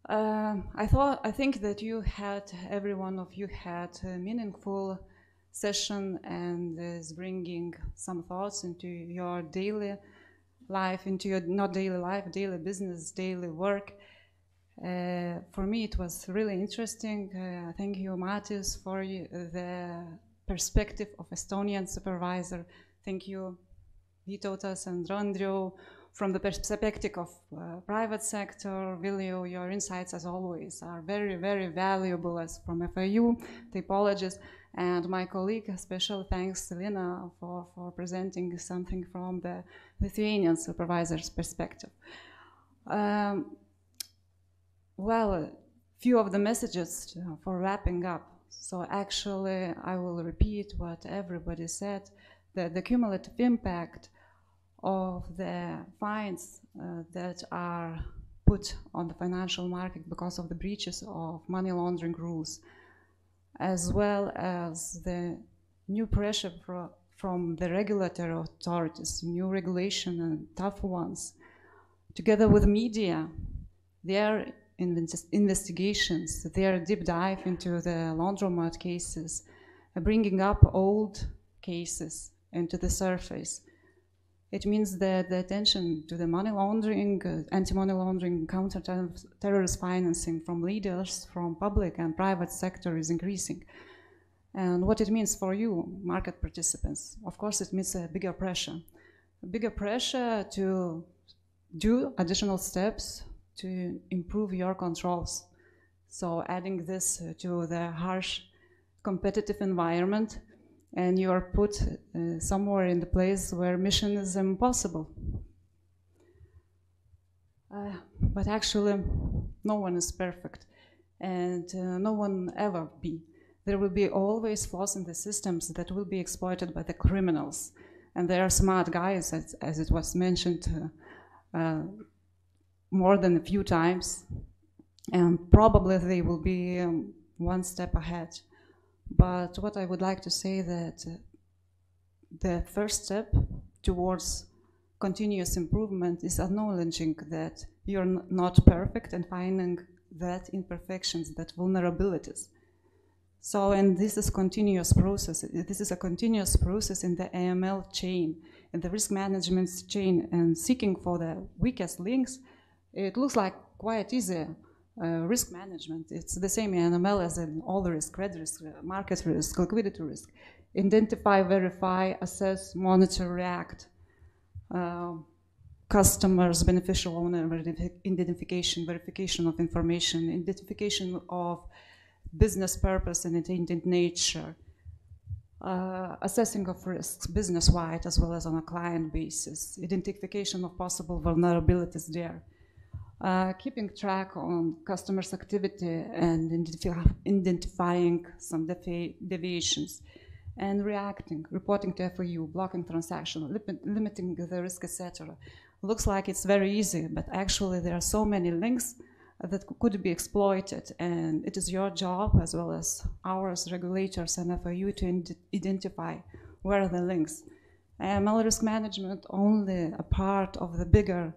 I think that every one of you had a meaningful session and is bringing some thoughts into your daily life, into your, not daily life, daily business, daily work. For me, it was really interesting. Thank you, Matis, for the perspective of Estonian supervisor. Thank you, Vytautas and Randriau, from the perspective of private sector. Viljo, your insights, as always, are very, very valuable as from FIU typologists. And my colleague, special thanks to Lina for presenting something from the Lithuanian supervisor's perspective. Well, a few of the messages for wrapping up. So actually, I will repeat what everybody said, that the cumulative impact of the fines that are put on the financial market because of the breaches of money laundering rules, as well as the new pressure from the regulatory authorities, new regulation and tough ones, together with media, their investigations, their deep dive into the laundromat cases, bringing up old cases into the surface. It means that the attention to the money laundering, anti-money laundering, counter-terrorist financing from leaders, from public and private sector is increasing. And what it means for you, market participants, of course it means a bigger pressure to do additional steps to improve your controls. So adding this to the harsh competitive environment, and you are put somewhere in the place where mission is impossible. But actually, no one is perfect, and no one ever be. There will be always flaws in the systems that will be exploited by the criminals. And they are smart guys, as it was mentioned more than a few times. And probably they will be one step ahead. But what I would like to say that the first step towards continuous improvement is acknowledging that you're not perfect and finding that imperfections, that vulnerabilities. So, and this is continuous process. This is a continuous process in the AML chain, in the risk management chain, and seeking for the weakest links. It looks like quite easy. Risk management, it's the same in AML as in all the risk, credit risk, market risk, liquidity risk. Identify, verify, assess, monitor, react. Customers, beneficial owner identification, verification of information, identification of business purpose and intended nature, assessing of risks business-wide as well as on a client basis, identification of possible vulnerabilities there. Keeping track on customers' activity and identifying some deviations, and reacting, reporting to FIU, blocking transaction, limiting the risk, etc. Looks like it's very easy, but actually there are so many links that could be exploited, and it is your job as well as ours, regulators and FIU, to identify where are the links. AML risk management only a part of the bigger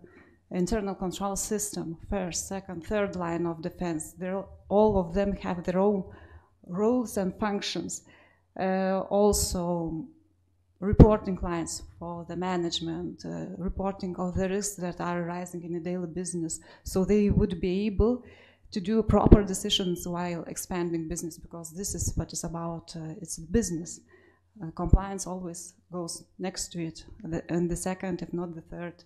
internal control system, first, second, third line of defense. All of them have their own roles and functions. Also, reporting lines for the management, reporting of the risks that are arising in the daily business, so they would be able to do proper decisions while expanding business, because this is what it's about, it's business. Compliance always goes next to it, and the second, if not the third.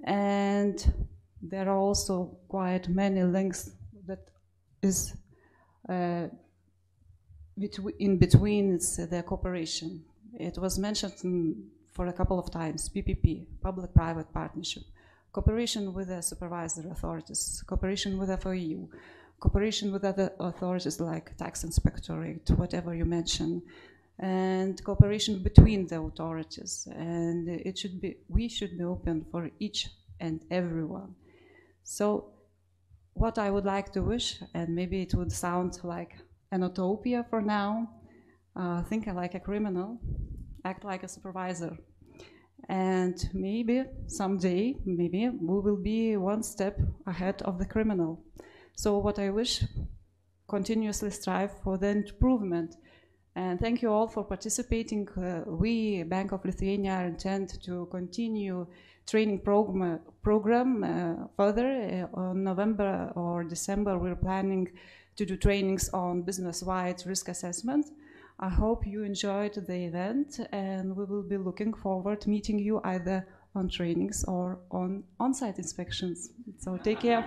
And there are also quite many links that is in between. It's the cooperation. It was mentioned for a couple of times, PPP, public-private partnership, cooperation with the supervisory authorities, cooperation with FIU, cooperation with other authorities like tax inspectorate, whatever you mentioned, and cooperation between the authorities. And it should be, we should be open for each and everyone. So what I would like to wish, and maybe it would sound like an utopia for now, think like a criminal, act like a supervisor. And maybe someday, maybe we will be one step ahead of the criminal. So what I wish, continuously strive for the improvement. And thank you all for participating. We, Bank of Lithuania, intend to continue training program further. On November or December, we're planning to do trainings on business-wide risk assessment. I hope you enjoyed the event, and we will be looking forward to meeting you either on trainings or on on-site inspections. So take care.